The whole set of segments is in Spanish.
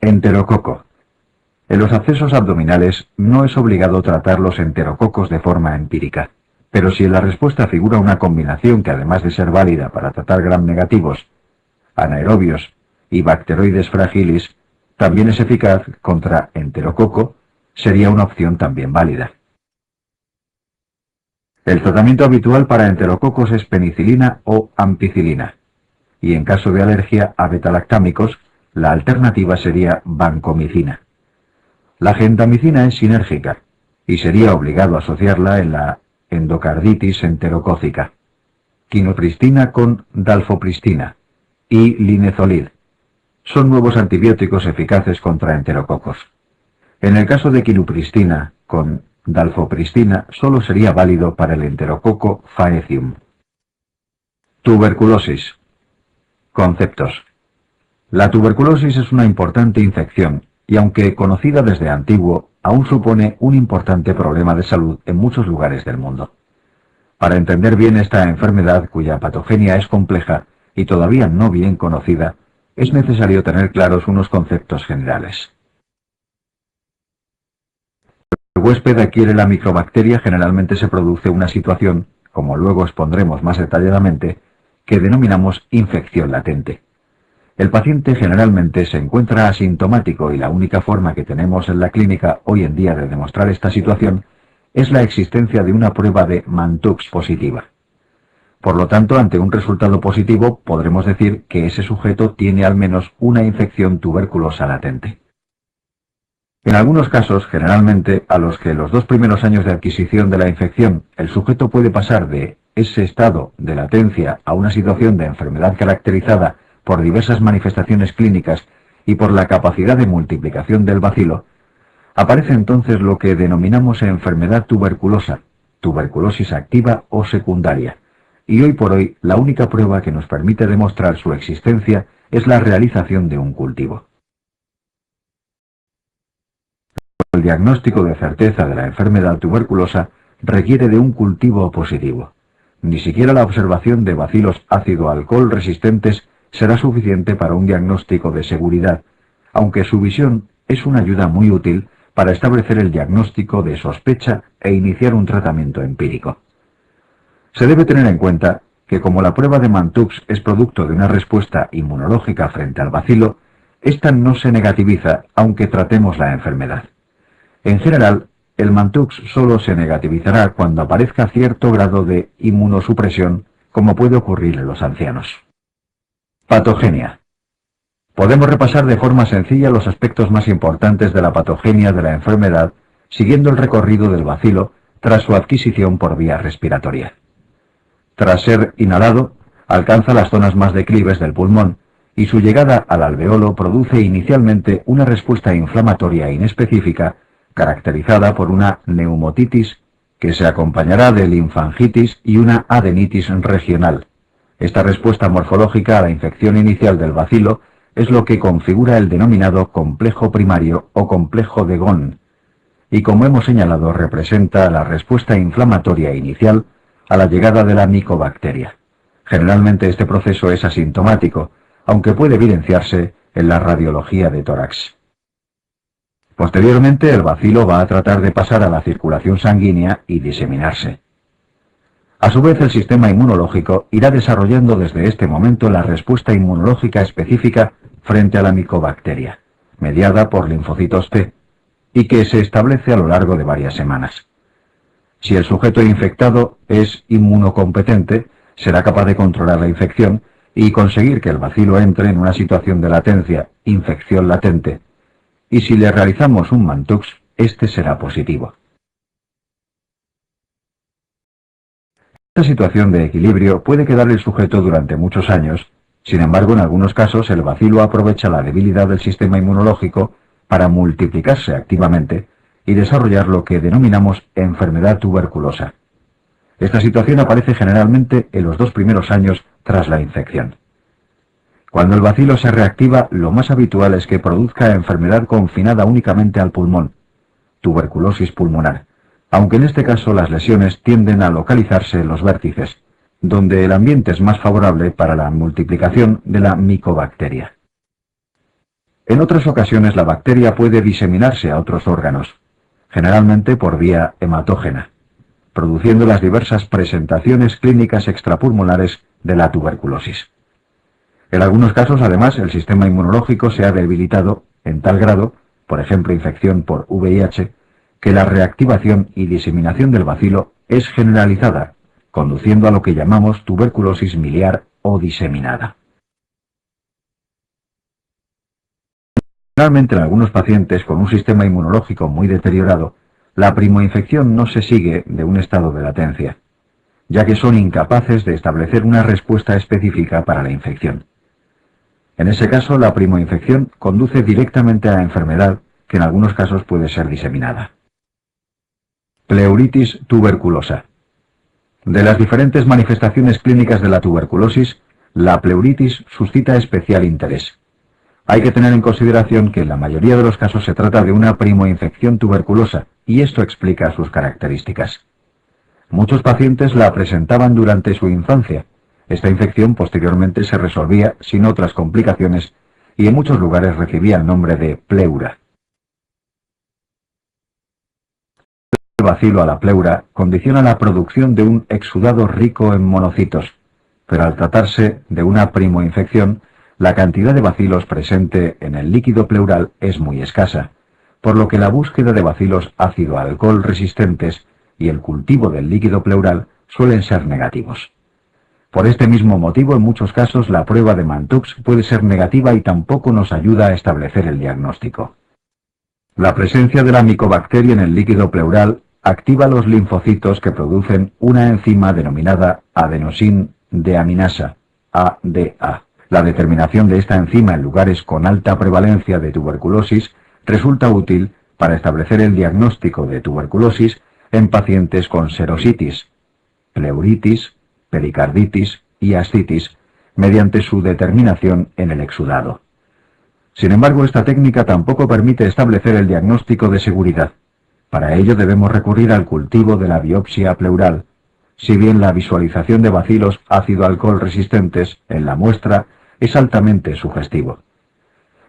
Enterococo. En los abscesos abdominales no es obligado tratar los enterococos de forma empírica, pero si en la respuesta figura una combinación que además de ser válida para tratar gram negativos, anaerobios y bacteroides fragilis, también es eficaz contra enterococo, sería una opción también válida. El tratamiento habitual para enterococos es penicilina o ampicilina, y en caso de alergia a betalactámicos, la alternativa sería vancomicina. La gentamicina es sinérgica, y sería obligado asociarla en la endocarditis enterocócica. Quinopristina con dalfopristina y linezolid son nuevos antibióticos eficaces contra enterococos. En el caso de quinupristina con dalfopristina solo sería válido para el enterococo faecium. Tuberculosis. Conceptos. La tuberculosis es una importante infección y aunque conocida desde antiguo, aún supone un importante problema de salud en muchos lugares del mundo. Para entender bien esta enfermedad cuya patogenia es compleja y todavía no bien conocida, es necesario tener claros unos conceptos generales. El huésped adquiere la microbacteria, generalmente se produce una situación, como luego expondremos más detalladamente, que denominamos infección latente. El paciente generalmente se encuentra asintomático y la única forma que tenemos en la clínica hoy en día de demostrar esta situación es la existencia de una prueba de Mantoux positiva. Por lo tanto, ante un resultado positivo, podremos decir que ese sujeto tiene al menos una infección tuberculosa latente. En algunos casos, generalmente, a los que los 2 primeros años de adquisición de la infección, el sujeto puede pasar de ese estado de latencia a una situación de enfermedad caracterizada por diversas manifestaciones clínicas y por la capacidad de multiplicación del bacilo, aparece entonces lo que denominamos enfermedad tuberculosa, tuberculosis activa o secundaria, y hoy por hoy la única prueba que nos permite demostrar su existencia es la realización de un cultivo. El diagnóstico de certeza de la enfermedad tuberculosa requiere de un cultivo positivo. Ni siquiera la observación de bacilos ácido-alcohol resistentes será suficiente para un diagnóstico de seguridad, aunque su visión es una ayuda muy útil para establecer el diagnóstico de sospecha e iniciar un tratamiento empírico. Se debe tener en cuenta que como la prueba de Mantoux es producto de una respuesta inmunológica frente al bacilo, ésta no se negativiza aunque tratemos la enfermedad. En general, el Mantoux solo se negativizará cuando aparezca cierto grado de inmunosupresión, como puede ocurrir en los ancianos. Patogenia. Podemos repasar de forma sencilla los aspectos más importantes de la patogenia de la enfermedad, siguiendo el recorrido del bacilo tras su adquisición por vía respiratoria. Tras ser inhalado, alcanza las zonas más declives del pulmón y su llegada al alveolo produce inicialmente una respuesta inflamatoria inespecífica caracterizada por una neumotitis que se acompañará de linfangitis y una adenitis regional. Esta respuesta morfológica a la infección inicial del bacilo es lo que configura el denominado complejo primario o complejo de Ghon, y como hemos señalado representa la respuesta inflamatoria inicial a la llegada de la micobacteria. Generalmente este proceso es asintomático, aunque puede evidenciarse en la radiología de tórax. Posteriormente, el bacilo va a tratar de pasar a la circulación sanguínea y diseminarse. A su vez, el sistema inmunológico irá desarrollando desde este momento la respuesta inmunológica específica frente a la micobacteria, mediada por linfocitos T, y que se establece a lo largo de varias semanas. Si el sujeto infectado es inmunocompetente, será capaz de controlar la infección y conseguir que el bacilo entre en una situación de latencia, infección latente, y si le realizamos un Mantoux, este será positivo. Esta situación de equilibrio puede quedar el sujeto durante muchos años, sin embargo en algunos casos el bacilo aprovecha la debilidad del sistema inmunológico para multiplicarse activamente y desarrollar lo que denominamos enfermedad tuberculosa. Esta situación aparece generalmente en los 2 primeros años tras la infección. Cuando el bacilo se reactiva, lo más habitual es que produzca enfermedad confinada únicamente al pulmón, tuberculosis pulmonar, aunque en este caso las lesiones tienden a localizarse en los vértices, donde el ambiente es más favorable para la multiplicación de la micobacteria. En otras ocasiones la bacteria puede diseminarse a otros órganos, generalmente por vía hematógena, produciendo las diversas presentaciones clínicas extrapulmonares de la tuberculosis. En algunos casos, además, el sistema inmunológico se ha debilitado en tal grado, por ejemplo infección por VIH, que la reactivación y diseminación del bacilo es generalizada, conduciendo a lo que llamamos tuberculosis miliar o diseminada. Generalmente en algunos pacientes con un sistema inmunológico muy deteriorado, la primoinfección no se sigue de un estado de latencia, ya que son incapaces de establecer una respuesta específica para la infección. En ese caso, la primoinfección conduce directamente a la enfermedad, que en algunos casos puede ser diseminada. Pleuritis tuberculosa. De las diferentes manifestaciones clínicas de la tuberculosis, la pleuritis suscita especial interés. Hay que tener en consideración que en la mayoría de los casos se trata de una primoinfección tuberculosa, y esto explica sus características. Muchos pacientes la presentaban durante su infancia. Esta infección posteriormente se resolvía sin otras complicaciones y en muchos lugares recibía el nombre de pleura. El bacilo a la pleura condiciona la producción de un exudado rico en monocitos, pero al tratarse de una primoinfección, la cantidad de bacilos presente en el líquido pleural es muy escasa, por lo que la búsqueda de bacilos ácido-alcohol resistentes y el cultivo del líquido pleural suelen ser negativos. Por este mismo motivo, en muchos casos, la prueba de Mantoux puede ser negativa y tampoco nos ayuda a establecer el diagnóstico. La presencia de la micobacteria en el líquido pleural activa los linfocitos que producen una enzima denominada adenosin deaminasa, ADA. La determinación de esta enzima en lugares con alta prevalencia de tuberculosis resulta útil para establecer el diagnóstico de tuberculosis en pacientes con serositis, pleuritis, pericarditis y ascitis, mediante su determinación en el exudado. Sin embargo, esta técnica tampoco permite establecer el diagnóstico de seguridad. Para ello debemos recurrir al cultivo de la biopsia pleural, si bien la visualización de bacilos ácido-alcohol resistentes en la muestra es altamente sugestivo.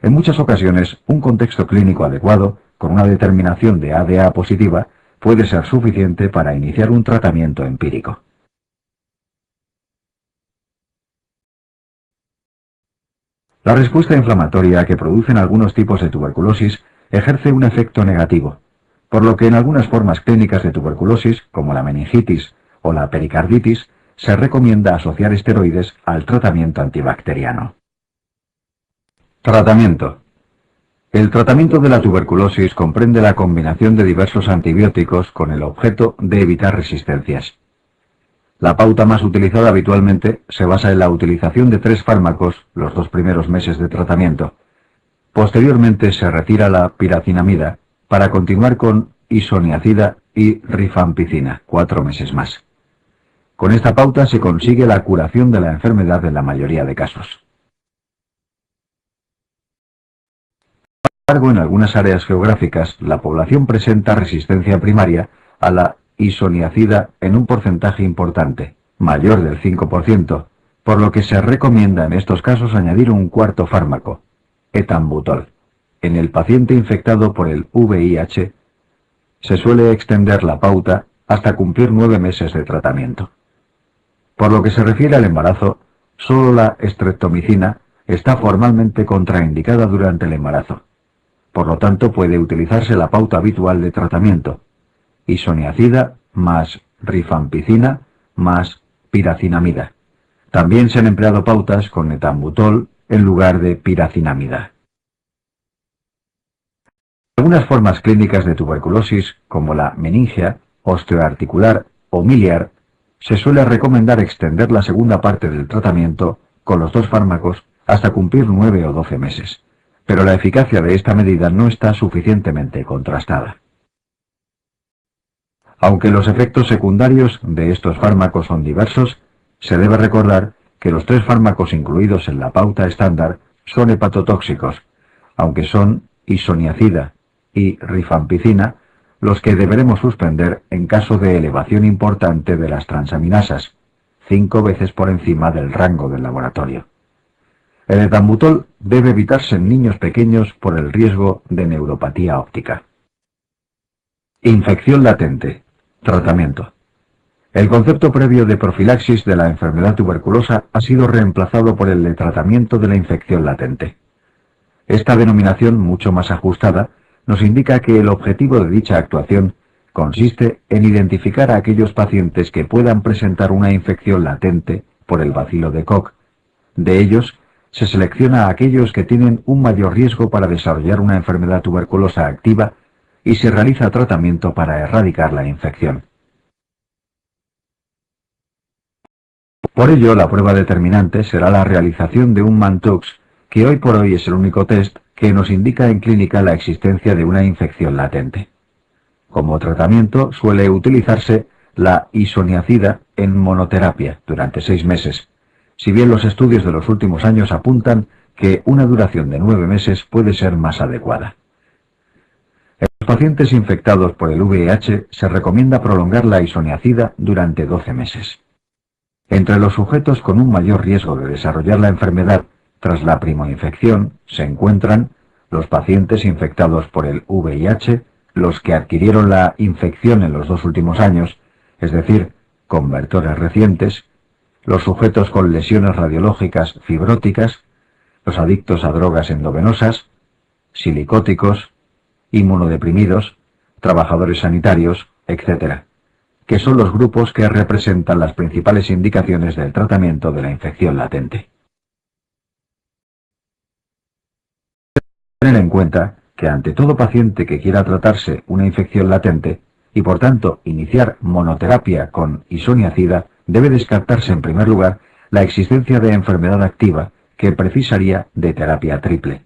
En muchas ocasiones, un contexto clínico adecuado, con una determinación de ADA positiva, puede ser suficiente para iniciar un tratamiento empírico. La respuesta inflamatoria que producen algunos tipos de tuberculosis ejerce un efecto negativo, por lo que en algunas formas clínicas de tuberculosis, como la meningitis o la pericarditis, se recomienda asociar esteroides al tratamiento antibacteriano. Tratamiento. El tratamiento de la tuberculosis comprende la combinación de diversos antibióticos con el objeto de evitar resistencias. La pauta más utilizada habitualmente se basa en la utilización de 3 fármacos los 2 primeros meses de tratamiento. Posteriormente se retira la piracinamida para continuar con isoniazida y rifampicina 4 meses más. Con esta pauta se consigue la curación de la enfermedad en la mayoría de casos. Sin embargo, en algunas áreas geográficas, la población presenta resistencia primaria a la isoniazida en un porcentaje importante, mayor del 5%, por lo que se recomienda en estos casos añadir un cuarto fármaco, etambutol. En el paciente infectado por el VIH, se suele extender la pauta hasta cumplir 9 meses de tratamiento. Por lo que se refiere al embarazo, solo la streptomicina está formalmente contraindicada durante el embarazo. Por lo tanto, puede utilizarse la pauta habitual de tratamiento: isoniazida más rifampicina más piracinamida. También se han empleado pautas con etambutol en lugar de piracinamida. Algunas formas clínicas de tuberculosis, como la meningia, osteoarticular o miliar, se suele recomendar extender la segunda parte del tratamiento con los 2 fármacos hasta cumplir 9 o 12 meses, pero la eficacia de esta medida no está suficientemente contrastada. Aunque los efectos secundarios de estos fármacos son diversos, se debe recordar que los 3 fármacos incluidos en la pauta estándar son hepatotóxicos, aunque son isoniazida y rifampicina los que deberemos suspender en caso de elevación importante de las transaminasas, 5 veces por encima del rango del laboratorio. El etambutol debe evitarse en niños pequeños por el riesgo de neuropatía óptica. Infección latente. Tratamiento. El concepto previo de profilaxis de la enfermedad tuberculosa ha sido reemplazado por el de tratamiento de la infección latente. Esta denominación, mucho más ajustada, nos indica que el objetivo de dicha actuación consiste en identificar a aquellos pacientes que puedan presentar una infección latente por el bacilo de Koch. De ellos, se selecciona a aquellos que tienen un mayor riesgo para desarrollar una enfermedad tuberculosa activa y se realiza tratamiento para erradicar la infección. Por ello, la prueba determinante será la realización de un Mantoux, que hoy por hoy es el único test que nos indica en clínica la existencia de una infección latente. Como tratamiento suele utilizarse la isoniazida en monoterapia durante 6 meses, si bien los estudios de los últimos años apuntan que una duración de 9 meses puede ser más adecuada. En los pacientes infectados por el VIH se recomienda prolongar la isoniazida durante 12 meses. Entre los sujetos con un mayor riesgo de desarrollar la enfermedad tras la primoinfección se encuentran los pacientes infectados por el VIH, los que adquirieron la infección en los 2 últimos años, es decir, convertores recientes, los sujetos con lesiones radiológicas fibróticas, los adictos a drogas endovenosas, silicóticos, inmunodeprimidos, trabajadores sanitarios, etc., que son los grupos que representan las principales indicaciones del tratamiento de la infección latente. Tener en cuenta que ante todo paciente que quiera tratarse una infección latente y por tanto iniciar monoterapia con isoniazida, debe descartarse en primer lugar la existencia de enfermedad activa que precisaría de terapia triple.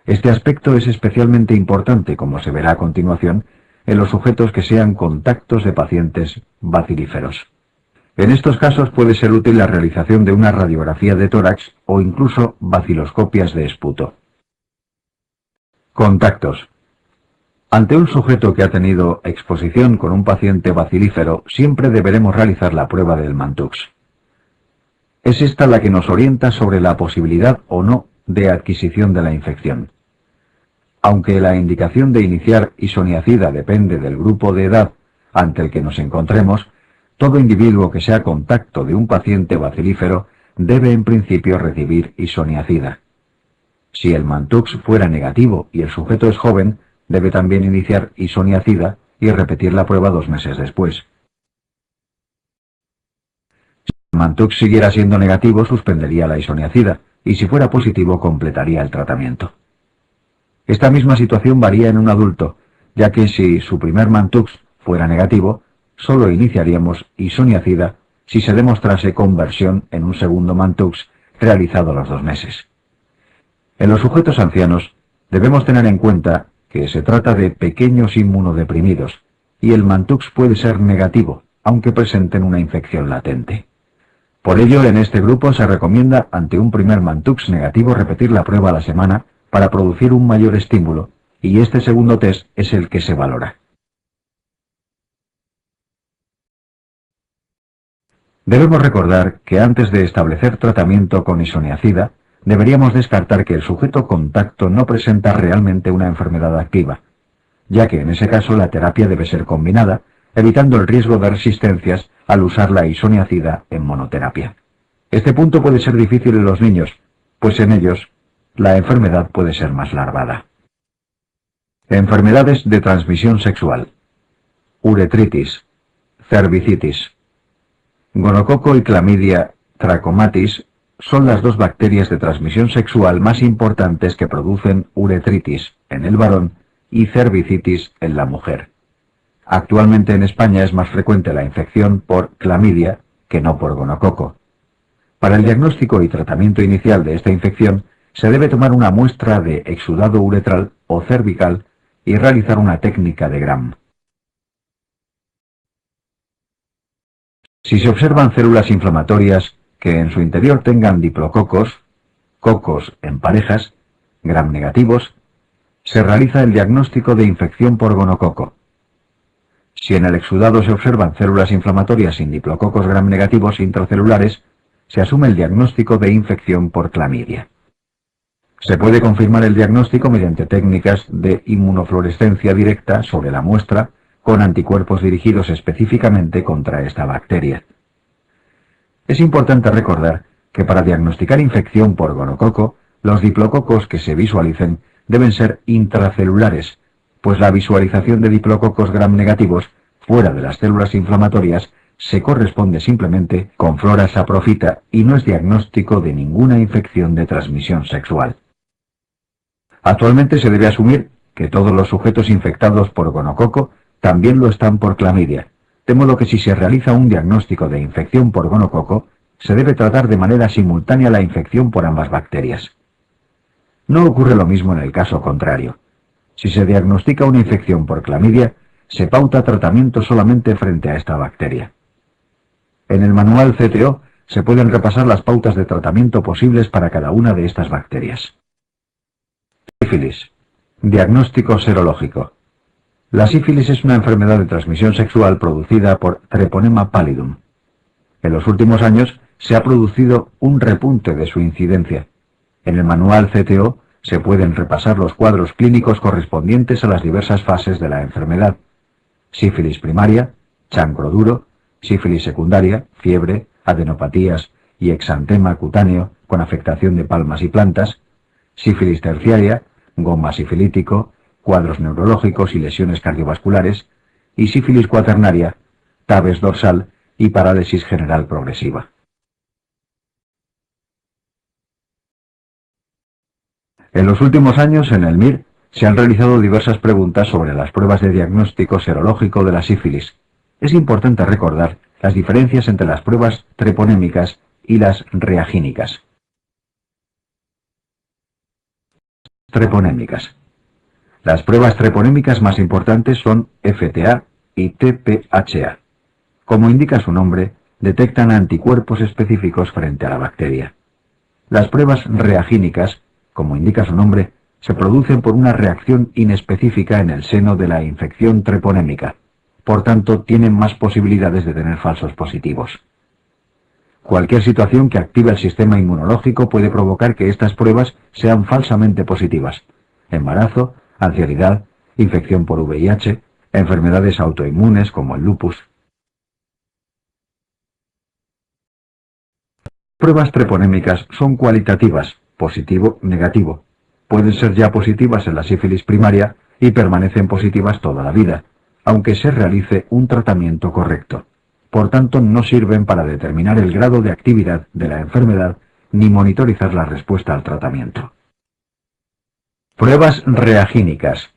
Este aspecto es especialmente importante, como se verá a continuación, en los sujetos que sean contactos de pacientes bacilíferos. En estos casos puede ser útil la realización de una radiografía de tórax o incluso baciloscopias de esputo. Contactos. Ante un sujeto que ha tenido exposición con un paciente bacilífero, siempre deberemos realizar la prueba del Mantoux. Es esta la que nos orienta sobre la posibilidad o no de adquisición de la infección. Aunque la indicación de iniciar isoniazida depende del grupo de edad ante el que nos encontremos, todo individuo que sea contacto de un paciente bacilífero debe en principio recibir isoniazida. Si el Mantoux fuera negativo y el sujeto es joven, debe también iniciar isoniazida y repetir la prueba 2 meses después. Si el Mantoux siguiera siendo negativo, suspendería la isoniazida y si fuera positivo, completaría el tratamiento. Esta misma situación varía en un adulto, ya que si su primer Mantoux fuera negativo, solo iniciaríamos isoniazida si se demostrase conversión en un segundo Mantoux realizado a los 2 meses. En los sujetos ancianos debemos tener en cuenta que se trata de pequeños inmunodeprimidos y el Mantoux puede ser negativo, aunque presenten una infección latente. Por ello, en este grupo se recomienda ante un primer Mantoux negativo repetir la prueba a la semana para producir un mayor estímulo, y este segundo test es el que se valora. Debemos recordar que antes de establecer tratamiento con isoniazida, deberíamos descartar que el sujeto contacto no presenta realmente una enfermedad activa, ya que en ese caso la terapia debe ser combinada, evitando el riesgo de resistencias al usar la isoniazida en monoterapia. Este punto puede ser difícil en los niños, pues en ellos la enfermedad puede ser más larvada. Enfermedades de transmisión sexual. Uretritis, cervicitis. Gonococo y clamidia trachomatis son las 2 bacterias de transmisión sexual más importantes que producen uretritis en el varón y cervicitis en la mujer. Actualmente en España es más frecuente la infección por clamidia que no por gonococo. Para el diagnóstico y tratamiento inicial de esta infección, se debe tomar una muestra de exudado uretral o cervical y realizar una técnica de Gram. Si se observan células inflamatorias que en su interior tengan diplococos, cocos en parejas, Gram negativos, se realiza el diagnóstico de infección por gonococo. Si en el exudado se observan células inflamatorias sin diplococos Gram negativos intracelulares, se asume el diagnóstico de infección por clamidia. Se puede confirmar el diagnóstico mediante técnicas de inmunofluorescencia directa sobre la muestra con anticuerpos dirigidos específicamente contra esta bacteria. Es importante recordar que para diagnosticar infección por gonococo, los diplococos que se visualicen deben ser intracelulares, pues la visualización de diplococos gram negativos fuera de las células inflamatorias se corresponde simplemente con flora saprofita y no es diagnóstico de ninguna infección de transmisión sexual. Actualmente se debe asumir que todos los sujetos infectados por gonococo también lo están por clamidia, de modo que si se realiza un diagnóstico de infección por gonococo, se debe tratar de manera simultánea la infección por ambas bacterias. No ocurre lo mismo en el caso contrario. Si se diagnostica una infección por clamidia, se pauta tratamiento solamente frente a esta bacteria. En el manual CTO se pueden repasar las pautas de tratamiento posibles para cada una de estas bacterias. Sífilis. Diagnóstico serológico. La sífilis es una enfermedad de transmisión sexual producida por Treponema pallidum. En los últimos años se ha producido un repunte de su incidencia. En el manual CTO se pueden repasar los cuadros clínicos correspondientes a las diversas fases de la enfermedad. Sífilis primaria, chancro duro, sífilis secundaria, fiebre, adenopatías y exantema cutáneo con afectación de palmas y plantas, sífilis terciaria, goma sifilítico, cuadros neurológicos y lesiones cardiovasculares, y sífilis cuaternaria, tabes dorsal y parálisis general progresiva. En los últimos años, en el MIR, se han realizado diversas preguntas sobre las pruebas de diagnóstico serológico de la sífilis. Es importante recordar las diferencias entre las pruebas treponémicas y las reagínicas. Treponémicas. Las pruebas treponémicas más importantes son FTA y TPHA. Como indica su nombre, detectan anticuerpos específicos frente a la bacteria. Las pruebas reagínicas, como indica su nombre, se producen por una reacción inespecífica en el seno de la infección treponémica. Por tanto, tienen más posibilidades de tener falsos positivos. Cualquier situación que active el sistema inmunológico puede provocar que estas pruebas sean falsamente positivas. Embarazo, ancianidad, infección por VIH, enfermedades autoinmunes como el lupus. Pruebas treponémicas son cualitativas, positivo-negativo. Pueden ser ya positivas en la sífilis primaria y permanecen positivas toda la vida, aunque se realice un tratamiento correcto. Por tanto, no sirven para determinar el grado de actividad de la enfermedad ni monitorizar la respuesta al tratamiento. Pruebas reagínicas.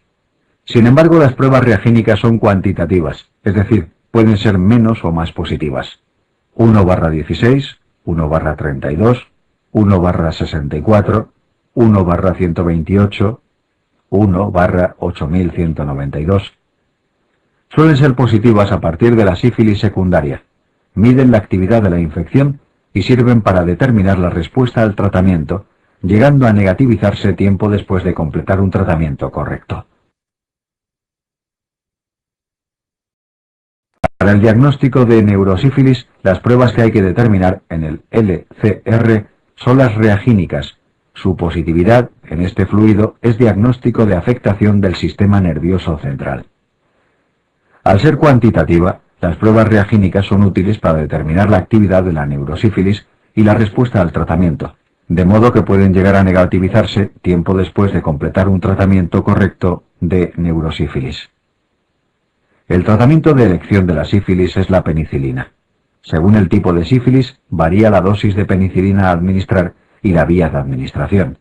Sin embargo, las pruebas reagínicas son cuantitativas, es decir, pueden ser menos o más positivas. 1/16, 1/32, 1/64, 1/128, 1/8192. Suelen ser positivas a partir de la sífilis secundaria. Miden la actividad de la infección y sirven para determinar la respuesta al tratamiento, llegando a negativizarse tiempo después de completar un tratamiento correcto. Para el diagnóstico de neurosífilis, las pruebas que hay que determinar en el LCR son las reagínicas. Su positividad en este fluido es diagnóstico de afectación del sistema nervioso central. Al ser cuantitativa, las pruebas reagínicas son útiles para determinar la actividad de la neurosífilis y la respuesta al tratamiento, de modo que pueden llegar a negativizarse tiempo después de completar un tratamiento correcto de neurosífilis. El tratamiento de elección de la sífilis es la penicilina. Según el tipo de sífilis, varía la dosis de penicilina a administrar y la vía de administración.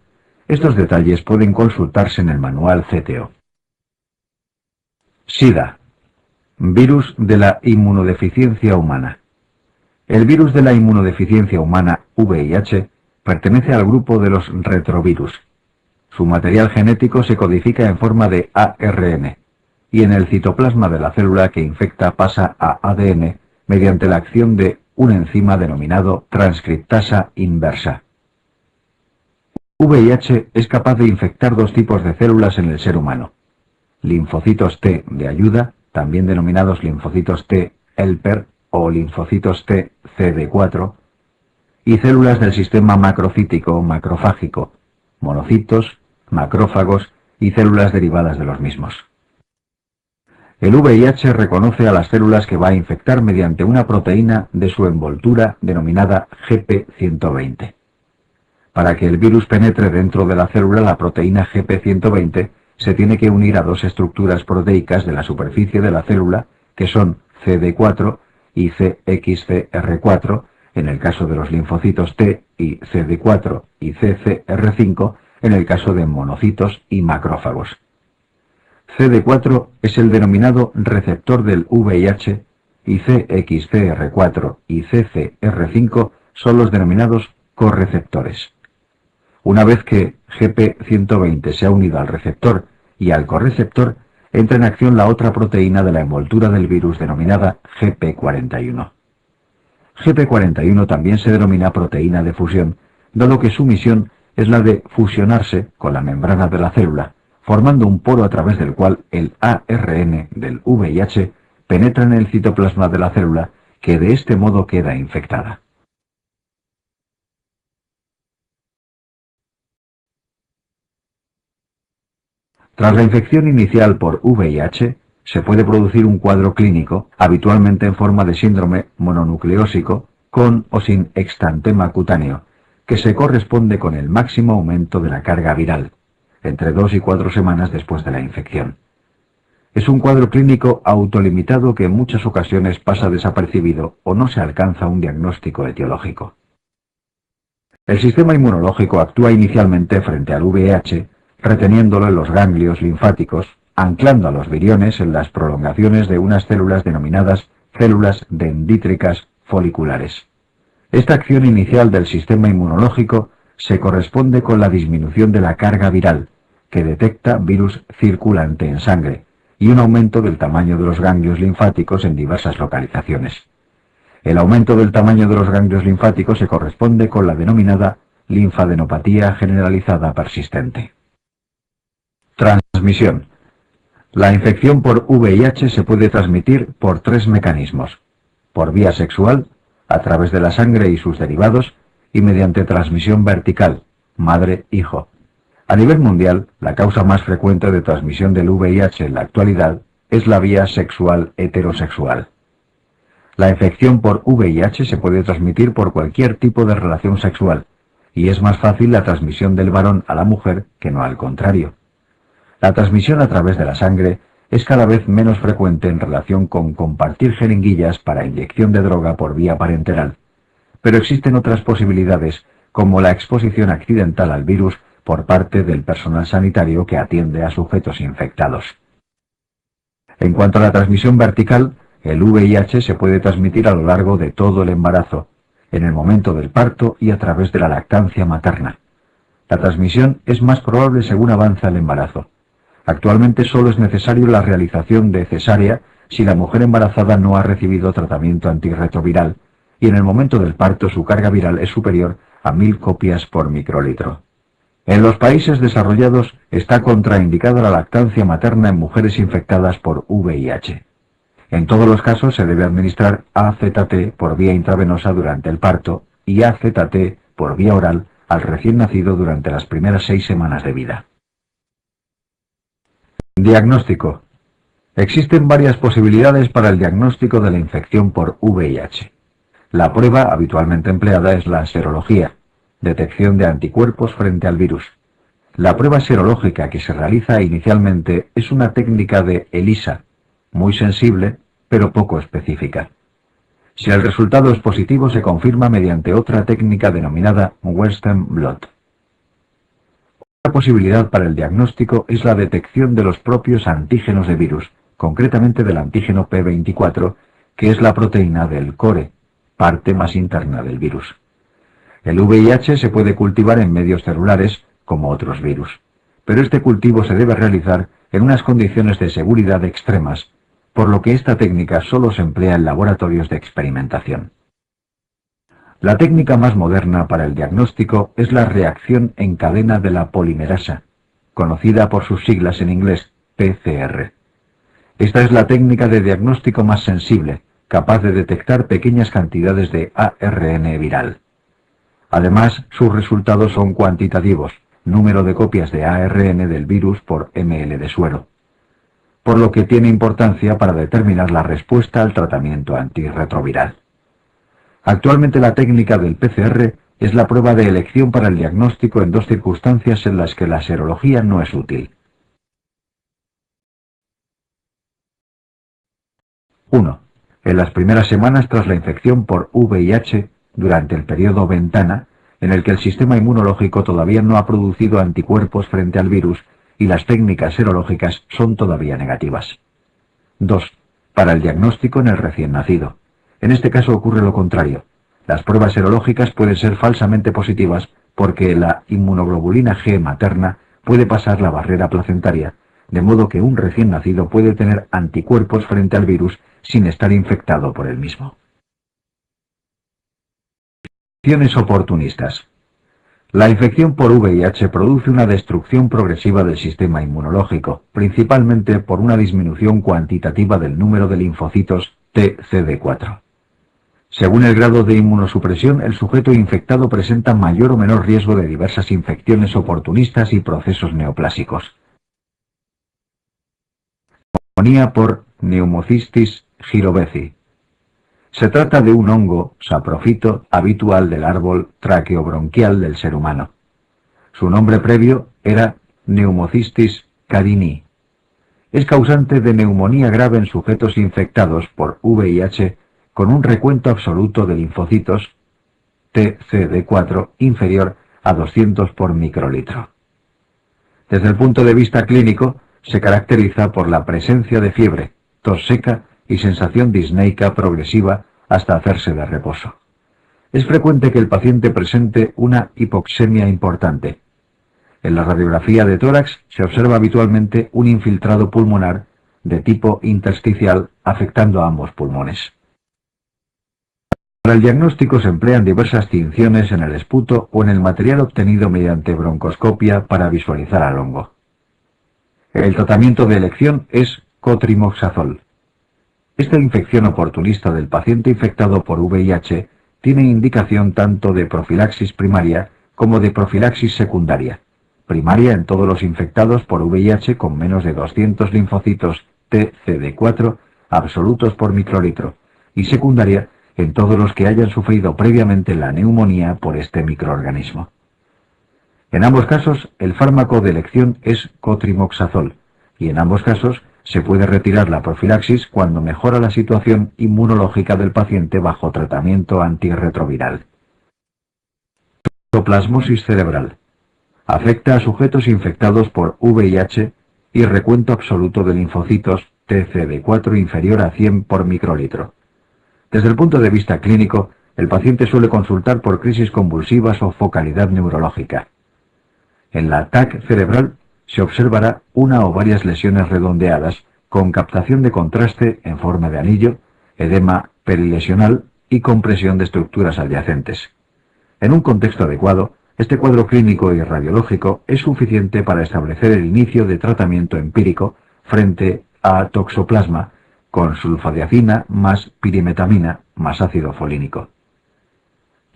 Estos detalles pueden consultarse en el manual CTO. SIDA. Virus de la inmunodeficiencia humana. El virus de la inmunodeficiencia humana, VIH, pertenece al grupo de los retrovirus. Su material genético se codifica en forma de ARN, y en el citoplasma de la célula que infecta pasa a ADN mediante la acción de un enzima denominado transcriptasa inversa. VIH es capaz de infectar dos tipos de células en el ser humano: linfocitos T de ayuda, también denominados linfocitos T helper o linfocitos T CD4, y células del sistema macrocítico macrofágico, monocitos, macrófagos y células derivadas de los mismos. El VIH reconoce a las células que va a infectar mediante una proteína de su envoltura denominada GP120. Para que el virus penetre dentro de la célula, la proteína GP120 se tiene que unir a dos estructuras proteicas de la superficie de la célula, que son CD4 y CXCR4, en el caso de los linfocitos T, y CD4 y CCR5, en el caso de monocitos y macrófagos. CD4 es el denominado receptor del VIH y CXCR4 y CCR5 son los denominados correceptores. Una vez que GP120 se ha unido al receptor y al correceptor, entra en acción la otra proteína de la envoltura del virus denominada GP41. GP41 también se denomina proteína de fusión, dado que su misión es la de fusionarse con la membrana de la célula, formando un poro a través del cual el ARN del VIH penetra en el citoplasma de la célula, que de este modo queda infectada. Tras la infección inicial por VIH, se puede producir un cuadro clínico, habitualmente en forma de síndrome mononucleósico, con o sin extantema cutáneo, que se corresponde con el máximo aumento de la carga viral, entre 2 y 4 semanas después de la infección. Es un cuadro clínico autolimitado que en muchas ocasiones pasa desapercibido o no se alcanza un diagnóstico etiológico. El sistema inmunológico actúa inicialmente frente al VIH, reteniéndolo en los ganglios linfáticos, anclando a los viriones en las prolongaciones de unas células denominadas células dendríticas foliculares. Esta acción inicial del sistema inmunológico se corresponde con la disminución de la carga viral, que detecta virus circulante en sangre, y un aumento del tamaño de los ganglios linfáticos en diversas localizaciones. El aumento del tamaño de los ganglios linfáticos se corresponde con la denominada linfadenopatía generalizada persistente. Transmisión. La infección por VIH se puede transmitir por 3 mecanismos: por vía sexual, a través de la sangre y sus derivados, y mediante transmisión vertical, madre-hijo. A nivel mundial, la causa más frecuente de transmisión del VIH en la actualidad es la vía sexual heterosexual. La infección por VIH se puede transmitir por cualquier tipo de relación sexual, y es más fácil la transmisión del varón a la mujer que no al contrario. La transmisión a través de la sangre es cada vez menos frecuente en relación con compartir jeringuillas para inyección de droga por vía parenteral, pero existen otras posibilidades, como la exposición accidental al virus por parte del personal sanitario que atiende a sujetos infectados. En cuanto a la transmisión vertical, el VIH se puede transmitir a lo largo de todo el embarazo, en el momento del parto y a través de la lactancia materna. La transmisión es más probable según avanza el embarazo. Actualmente solo es necesario la realización de cesárea si la mujer embarazada no ha recibido tratamiento antirretroviral y en el momento del parto su carga viral es superior a 1000 copias por microlitro. En los países desarrollados está contraindicada la lactancia materna en mujeres infectadas por VIH. En todos los casos se debe administrar AZT por vía intravenosa durante el parto y AZT por vía oral al recién nacido durante las primeras 6 semanas de vida. Diagnóstico. Existen varias posibilidades para el diagnóstico de la infección por VIH. La prueba habitualmente empleada es la serología, detección de anticuerpos frente al virus. La prueba serológica que se realiza inicialmente es una técnica de ELISA, muy sensible, pero poco específica. Si el resultado es positivo, se confirma mediante otra técnica denominada Western blot. Otra posibilidad para el diagnóstico es la detección de los propios antígenos de virus, concretamente del antígeno P24, que es la proteína del core, parte más interna del virus. El VIH se puede cultivar en medios celulares, como otros virus, pero este cultivo se debe realizar en unas condiciones de seguridad extremas, por lo que esta técnica solo se emplea en laboratorios de experimentación. La técnica más moderna para el diagnóstico es la reacción en cadena de la polimerasa, conocida por sus siglas en inglés, PCR. Esta es la técnica de diagnóstico más sensible, capaz de detectar pequeñas cantidades de ARN viral. Además, sus resultados son cuantitativos, número de copias de ARN del virus por ml de suero, por lo que tiene importancia para determinar la respuesta al tratamiento antirretroviral. Actualmente la técnica del PCR es la prueba de elección para el diagnóstico en dos circunstancias en las que la serología no es útil. 1. En las primeras semanas tras la infección por VIH, durante el periodo ventana, en el que el sistema inmunológico todavía no ha producido anticuerpos frente al virus y las técnicas serológicas son todavía negativas. 2. Para el diagnóstico en el recién nacido. En este caso ocurre lo contrario. Las pruebas serológicas pueden ser falsamente positivas porque la inmunoglobulina G materna puede pasar la barrera placentaria, de modo que un recién nacido puede tener anticuerpos frente al virus sin estar infectado por el mismo. Infecciones oportunistas. La infección por VIH produce una destrucción progresiva del sistema inmunológico, principalmente por una disminución cuantitativa del número de linfocitos TCD4. Según el grado de inmunosupresión, el sujeto infectado presenta mayor o menor riesgo de diversas infecciones oportunistas y procesos neoplásicos. Neumonía por Pneumocystis jirovecii. Se trata de un hongo saprofito habitual del árbol traqueobronquial del ser humano. Su nombre previo era Pneumocystis carinii. Es causante de neumonía grave en sujetos infectados por VIH con un recuento absoluto de linfocitos TCD4 inferior a 200 por microlitro. Desde el punto de vista clínico, se caracteriza por la presencia de fiebre, tos seca y sensación disneica progresiva hasta hacerse de reposo. Es frecuente que el paciente presente una hipoxemia importante. En la radiografía de tórax se observa habitualmente un infiltrado pulmonar de tipo intersticial afectando a ambos pulmones. Para el diagnóstico se emplean diversas tinciones en el esputo o en el material obtenido mediante broncoscopia para visualizar al hongo. El tratamiento de elección es cotrimoxazol. Esta infección oportunista del paciente infectado por VIH tiene indicación tanto de profilaxis primaria como de profilaxis secundaria. Primaria en todos los infectados por VIH con menos de 200 linfocitos TCD4 absolutos por microlitro y secundaria en todos los que hayan sufrido previamente la neumonía por este microorganismo. En ambos casos, el fármaco de elección es cotrimoxazol, y en ambos casos se puede retirar la profilaxis cuando mejora la situación inmunológica del paciente bajo tratamiento antirretroviral. Toxoplasmosis cerebral. Afecta a sujetos infectados por VIH y recuento absoluto de linfocitos TCD4 inferior a 100 por microlitro. Desde el punto de vista clínico, el paciente suele consultar por crisis convulsivas o focalidad neurológica. En la TAC cerebral se observará una o varias lesiones redondeadas con captación de contraste en forma de anillo, edema perilesional y compresión de estructuras adyacentes. En un contexto adecuado, este cuadro clínico y radiológico es suficiente para establecer el inicio de tratamiento empírico frente a toxoplasma con sulfadiazina más pirimetamina más ácido folínico.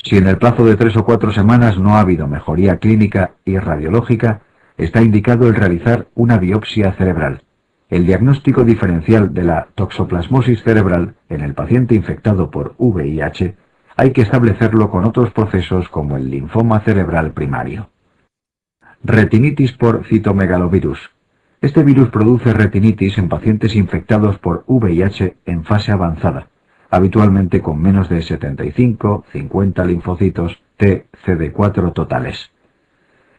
Si en el plazo de 3 o 4 semanas no ha habido mejoría clínica y radiológica, está indicado el realizar una biopsia cerebral. El diagnóstico diferencial de la toxoplasmosis cerebral en el paciente infectado por VIH hay que establecerlo con otros procesos como el linfoma cerebral primario. Retinitis por citomegalovirus. Este virus produce retinitis en pacientes infectados por VIH en fase avanzada, habitualmente con menos de 75-50 linfocitos TCD4 totales.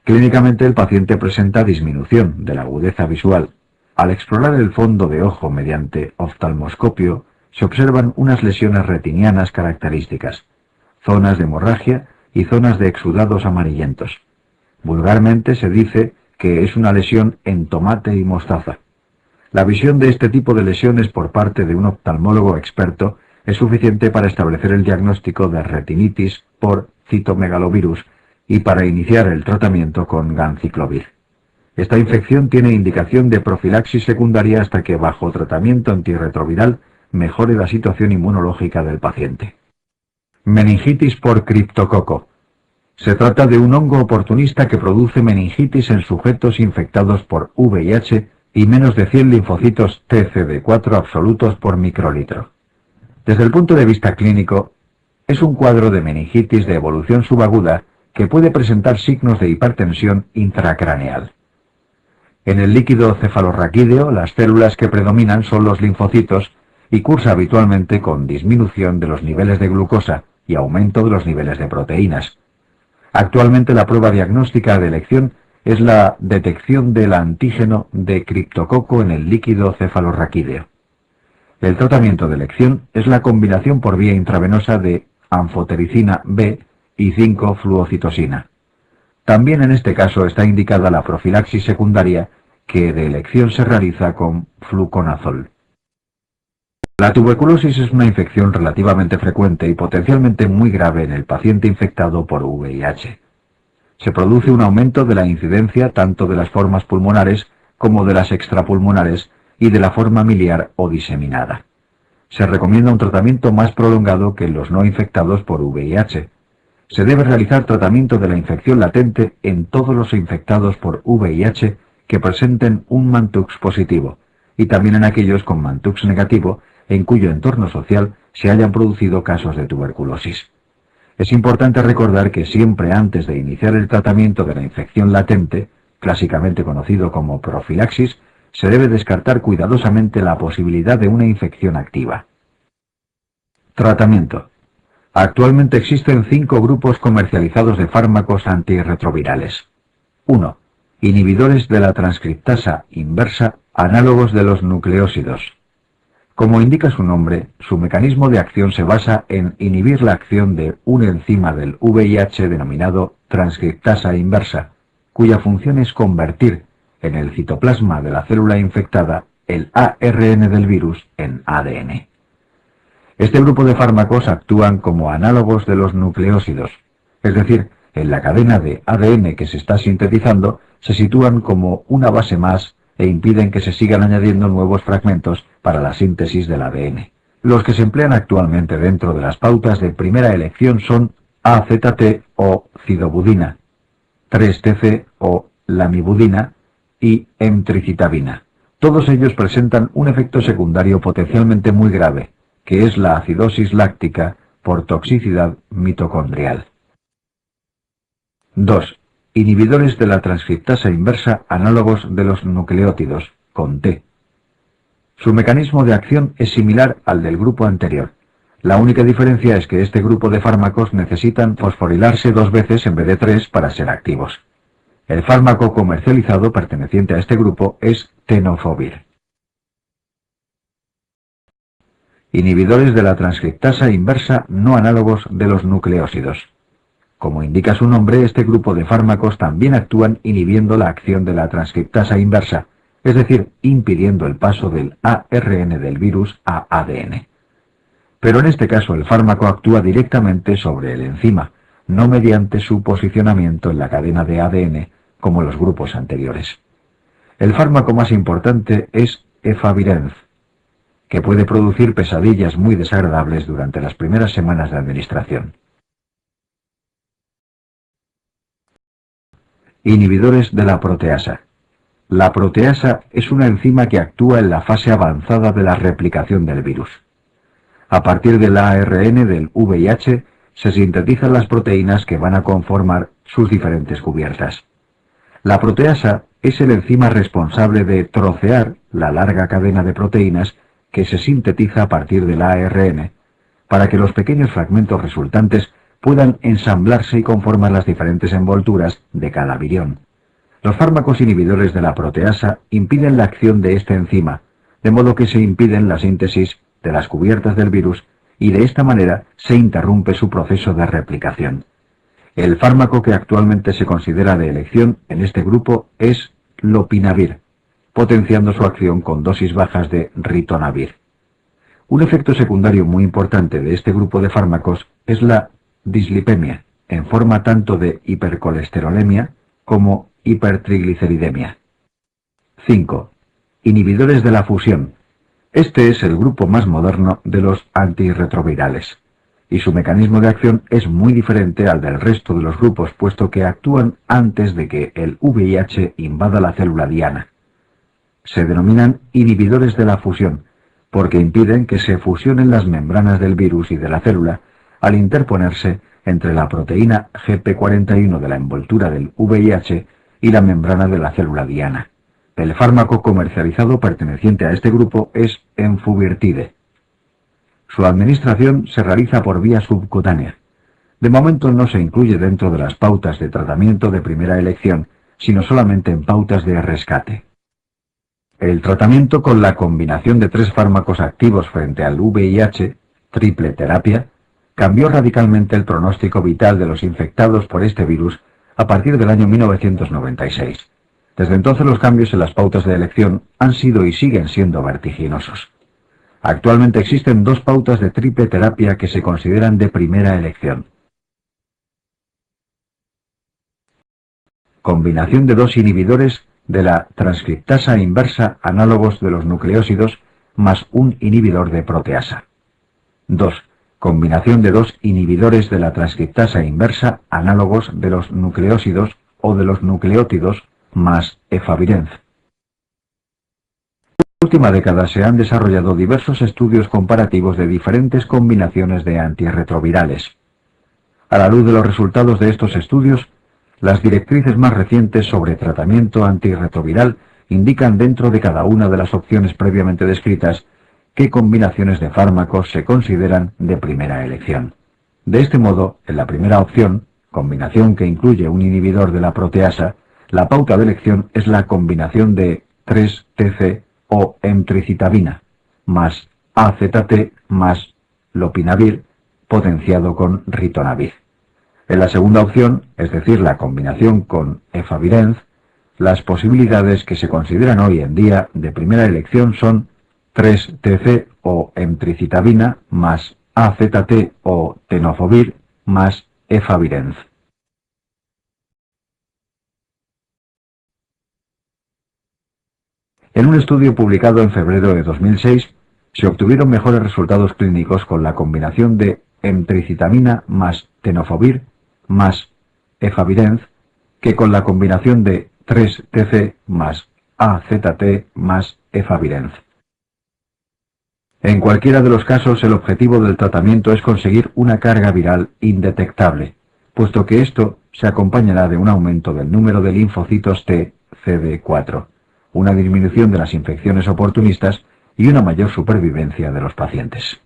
Clínicamente el paciente presenta disminución de la agudeza visual. Al explorar el fondo de ojo mediante oftalmoscopio, se observan unas lesiones retinianas características, zonas de hemorragia y zonas de exudados amarillentos. Vulgarmente se dice que es una lesión en tomate y mostaza. La visión de este tipo de lesiones por parte de un oftalmólogo experto es suficiente para establecer el diagnóstico de retinitis por citomegalovirus y para iniciar el tratamiento con ganciclovir. Esta infección tiene indicación de profilaxis secundaria hasta que bajo tratamiento antirretroviral mejore la situación inmunológica del paciente. Meningitis por criptococo. Se trata de un hongo oportunista que produce meningitis en sujetos infectados por VIH y menos de 100 linfocitos TCD4 absolutos por microlitro. Desde el punto de vista clínico, es un cuadro de meningitis de evolución subaguda que puede presentar signos de hipertensión intracraneal. En el líquido cefalorraquídeo, las células que predominan son los linfocitos y cursa habitualmente con disminución de los niveles de glucosa y aumento de los niveles de proteínas. Actualmente la prueba diagnóstica de elección es la detección del antígeno de criptococo en el líquido cefalorraquídeo. El tratamiento de elección es la combinación por vía intravenosa de anfotericina B y 5-fluocitosina. También en este caso está indicada la profilaxis secundaria, que de elección se realiza con fluconazol. La tuberculosis es una infección relativamente frecuente y potencialmente muy grave en el paciente infectado por VIH. Se produce un aumento de la incidencia tanto de las formas pulmonares como de las extrapulmonares y de la forma miliar o diseminada. Se recomienda un tratamiento más prolongado que en los no infectados por VIH. Se debe realizar tratamiento de la infección latente en todos los infectados por VIH que presenten un Mantux positivo y también en aquellos con Mantux negativo en cuyo entorno social se hayan producido casos de tuberculosis. Es importante recordar que siempre antes de iniciar el tratamiento de la infección latente, clásicamente conocido como profilaxis, se debe descartar cuidadosamente la posibilidad de una infección activa. Tratamiento. Actualmente existen 5 grupos comercializados de fármacos antirretrovirales. 1. Inhibidores de la transcriptasa inversa, análogos de los nucleósidos. Como indica su nombre, su mecanismo de acción se basa en inhibir la acción de un enzima del VIH denominado transcriptasa inversa, cuya función es convertir en el citoplasma de la célula infectada el ARN del virus en ADN. Este grupo de fármacos actúan como análogos de los nucleósidos, es decir, en la cadena de ADN que se está sintetizando se sitúan como una base más e impiden que se sigan añadiendo nuevos fragmentos para la síntesis del ADN. Los que se emplean actualmente dentro de las pautas de primera elección son AZT o cidobudina, 3-TC o lamivudina y emtricitabina. Todos ellos presentan un efecto secundario potencialmente muy grave, que es la acidosis láctica por toxicidad mitocondrial. 2. Inhibidores de la transcriptasa inversa análogos de los nucleótidos, con T. Su mecanismo de acción es similar al del grupo anterior. La única diferencia es que este grupo de fármacos necesitan fosforilarse 2 veces en vez de 3 para ser activos. El fármaco comercializado perteneciente a este grupo es tenofovir. Inhibidores de la transcriptasa inversa no análogos de los nucleósidos. Como indica su nombre, este grupo de fármacos también actúan inhibiendo la acción de la transcriptasa inversa, es decir, impidiendo el paso del ARN del virus a ADN. Pero en este caso el fármaco actúa directamente sobre el enzima, no mediante su posicionamiento en la cadena de ADN como los grupos anteriores. El fármaco más importante es efavirenz, que puede producir pesadillas muy desagradables durante las primeras semanas de administración. Inhibidores de la proteasa. La proteasa es una enzima que actúa en la fase avanzada de la replicación del virus. A partir del ARN del VIH se sintetizan las proteínas que van a conformar sus diferentes cubiertas. La proteasa es el enzima responsable de trocear la larga cadena de proteínas que se sintetiza a partir del ARN, para que los pequeños fragmentos resultantes puedan ensamblarse y conformar las diferentes envolturas de cada virión. Los fármacos inhibidores de la proteasa impiden la acción de esta enzima, de modo que se impiden la síntesis de las cubiertas del virus y de esta manera se interrumpe su proceso de replicación. El fármaco que actualmente se considera de elección en este grupo es lopinavir, potenciando su acción con dosis bajas de ritonavir. Un efecto secundario muy importante de este grupo de fármacos es la dislipemia, en forma tanto de hipercolesterolemia como hipertrigliceridemia. 5. Inhibidores de la fusión. Este es el grupo más moderno de los antirretrovirales. y su mecanismo de acción es muy diferente al del resto de los grupos, puesto que actúan antes de que el VIH invada la célula diana. Se denominan inhibidores de la fusión, porque impiden que se fusionen las membranas del virus y de la célula al interponerse entre la proteína GP41 de la envoltura del VIH y la membrana de la célula diana. El fármaco comercializado perteneciente a este grupo es Enfuvirtide. Su administración se realiza por vía subcutánea. De momento no se incluye dentro de las pautas de tratamiento de primera elección, sino solamente en pautas de rescate. El tratamiento con la combinación de 3 fármacos activos frente al VIH, triple terapia, cambió radicalmente el pronóstico vital de los infectados por este virus a partir del año 1996. Desde entonces los cambios en las pautas de elección han sido y siguen siendo vertiginosos. Actualmente existen 2 pautas de triple terapia que se consideran de primera elección. Combinación de 2 inhibidores de la transcriptasa inversa análogos de los nucleósidos más un inhibidor de proteasa. 2. Combinación de 2 inhibidores de la transcriptasa inversa análogos de los nucleósidos o de los nucleótidos más efavirenz. En la última década se han desarrollado diversos estudios comparativos de diferentes combinaciones de antirretrovirales. A la luz de los resultados de estos estudios, las directrices más recientes sobre tratamiento antirretroviral indican dentro de cada una de las opciones previamente descritas qué combinaciones de fármacos se consideran de primera elección. De este modo, en la primera opción, combinación que incluye un inhibidor de la proteasa, la pauta de elección es la combinación de 3-TC o emtricitabina más AZT más lopinavir potenciado con ritonavir. En la segunda opción, es decir, la combinación con efavirenz, las posibilidades que se consideran hoy en día de primera elección son 3-TC o emtricitabina más AZT o tenofovir más efavirenz. En un estudio publicado en febrero de 2006, se obtuvieron mejores resultados clínicos con la combinación de emtricitabina más tenofovir más efavirenz que con la combinación de 3-TC más AZT más efavirenz. En cualquiera de los casos, el objetivo del tratamiento es conseguir una carga viral indetectable, puesto que esto se acompañará de un aumento del número de linfocitos T CD4, una disminución de las infecciones oportunistas y una mayor supervivencia de los pacientes.